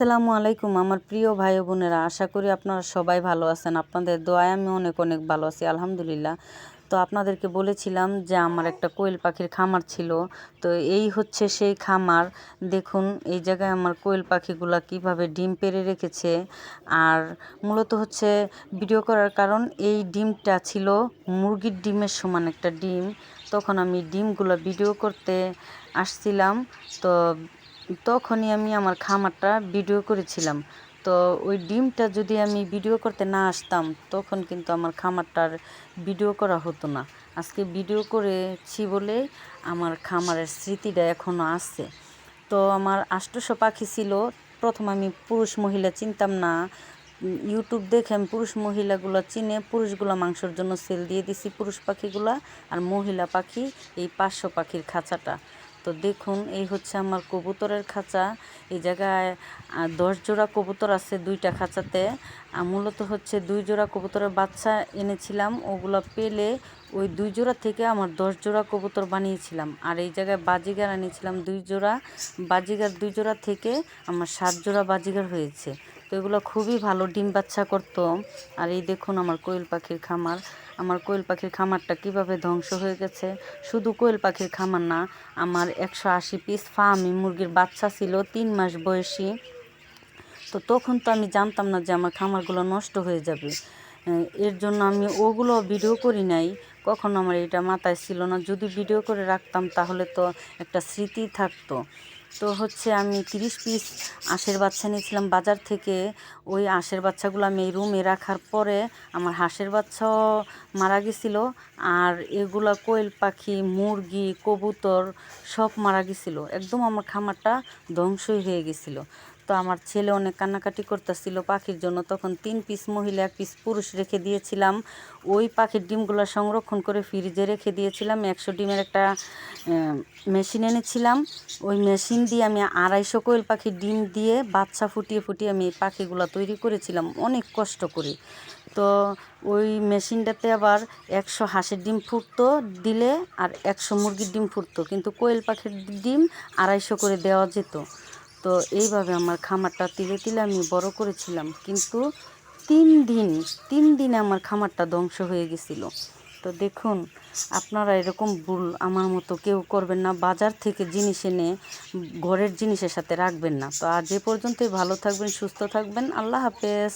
আসসালামু আলাইকুম আমার প্রিয় ভাই ও বোনেরা, আশা করি আপনারা সবাই ভালো আছেন। আপনাদের দোয়ায় আমি অনেক অনেক ভালো আছি, আলহামদুলিল্লাহ। তো আপনাদেরকে বলেছিলাম যে আমার একটা কোয়েল পাখির খামার ছিল। তো এই হচ্ছে সেই খামার। দেখুন এই জায়গায় আমার কোয়েল পাখিগুলা কিভাবে ডিম পেড়ে রেখেছে। আর মূলত হচ্ছে ভিডিও করার কারণ, এই ডিমটা ছিল মুরগির ডিমের সমান একটা ডিম। তখন আমি ডিমগুলো ভিডিও করতে আসছিলাম। তো তখনই আমি আমার খামারটা ভিডিও করেছিলাম। তো ওই ডিমটা যদি আমি ভিডিও করতে না আসতাম, তখন কিন্তু আমার খামারটার ভিডিও করা হতো না। আজকে ভিডিও করেছি বলে আমার খামারের স্মৃতিটা এখনও আছে। তো আমার 800 পাখি ছিল। প্রথম আমি পুরুষ মহিলা চিনতাম না। ইউটিউব দেখে আমি পুরুষ মহিলাগুলো চিনে পুরুষগুলো মাংসের জন্য সেল দিয়ে দিছি পুরুষ পাখিগুলা, আর মহিলা পাখি এই 500 পাখির খাঁচাটা। তো দেখুন এই হচ্ছে আমার কবুতরের খাঁচা। এই জায়গায় 10 জোড়া কবুতর আছে 2টা খাঁচাতে। মূলত হচ্ছে 2 জোড়া কবুতরের বাচ্চা এনেছিলাম, ওগুলো পেলে ওই 2 জোড়া থেকে আমার 10 জোড়া কবুতর বানিয়েছিলাম। আর এই জায়গায় বাজিগার আনিয়েছিলাম 2 জোড়া। বাজিগার 2 জোড়া থেকে আমার 7 জোড়া বাজিগার হয়েছে। তো এগুলো খুবই ভালো ডিম বাচ্চা করতো। আর এই দেখুন আমার কোয়েল পাখির খামার। আমার কোয়েল পাখির খামারটা কিভাবে ধ্বংস হয়ে গেছে। শুধু কোয়েল পাখির খামার না, আমার 180 পিস ফার্মি মুরগির বাচ্চা ছিল 3 মাস বয়সী। তো তখন তো আমি জানতাম না যে আমার খামারগুলো নষ্ট হয়ে যাবে। এর জন্য আমি ওগুলো ভিডিও করি নাই। কখনো আমার এটা মাথায় ছিল না, যদি ভিডিও করে রাখতাম তাহলে তো একটা স্মৃতি থাকতো। তো হচ্ছে আমি 30 পিস হাঁসের বাচ্চা নিয়েছিলাম বাজার থেকে। ওই হাঁসের বাচ্চাগুলো আমি এই রুমে রাখার পরে আমার হাঁসের বাচ্চাও মারা গেছিল। আর এগুলা কোয়েল পাখি, মুরগি, কবুতর সব মারা গেছিল। একদম আমার খামারটা ধ্বংসই হয়ে গেছিল। তো আমার ছেলে অনেক কান্নাকাটি করতেছিল পাখির জন্য। তখন 3 পিস মহিলা 1 পিস পুরুষ রেখে দিয়েছিলাম। ওই পাখির ডিমগুলো সংরক্ষণ করে ফ্রিজে রেখে দিয়েছিলাম। 100 ডিমের একটা মেশিন এনেছিলাম। ওই মেশিন দিয়ে আমি 250 কোয়েল পাখির ডিম দিয়ে বাচ্চা ফুটিয়ে ফুটিয়ে আমি এই পাখিগুলো তৈরি করেছিলাম অনেক কষ্ট করে। তো ওই মেশিনটাতে আবার 100 হাঁসের ডিম ফুটতো দিলে, আর 100 মুরগির ডিম ফুটতো, কিন্তু কোয়েল পাখির ডিম 250 করে দেওয়া যেত। তো এইভাবে আমার খামারটা তিলে তিলে আমি বড় করেছিলাম। কিন্তু 3 দিনে আমার খামারটা ধ্বংস হয়ে গেছিল। তো দেখুন আপনারা এরকম ভুল আমার মতো কেউ করবেন না। বাজার থেকে জিনিস এনে ঘরের জিনিসের সাথে রাখবেন না। তো আজ এ পর্যন্তই। ভালো থাকবেন, সুস্থ থাকবেন। আল্লাহ হাফেজ।